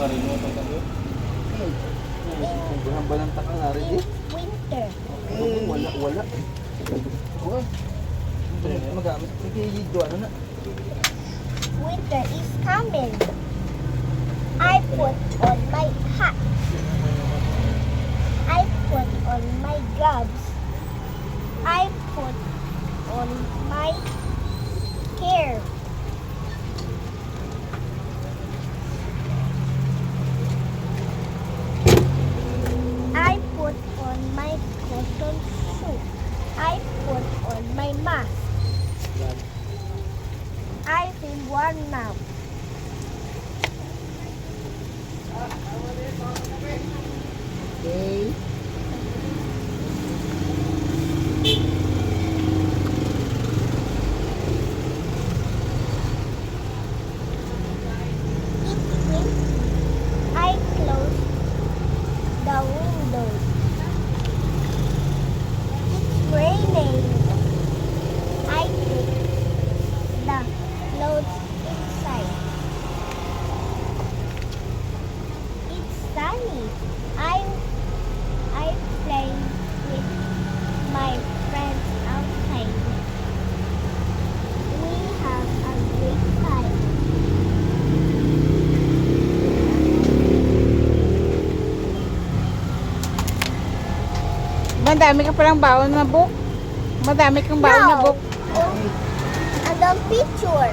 Nakarimutan ka doon. Buhan ba ng taka nga rin eh? Winter. Wala. Okay. Magamit. Nagigigdo ano na. Winter is coming. I put on my hat. I put on my gloves. I put on my hair. I put on my cotton suit. I put on my mask. I feel warm now. Okay. It's winter. I close the window. It's raining. I put the clothes inside. It's sunny. I play with my friends outside. We have a great time. Madami ka palang baon na book. Madami kang baon na book. Another picture.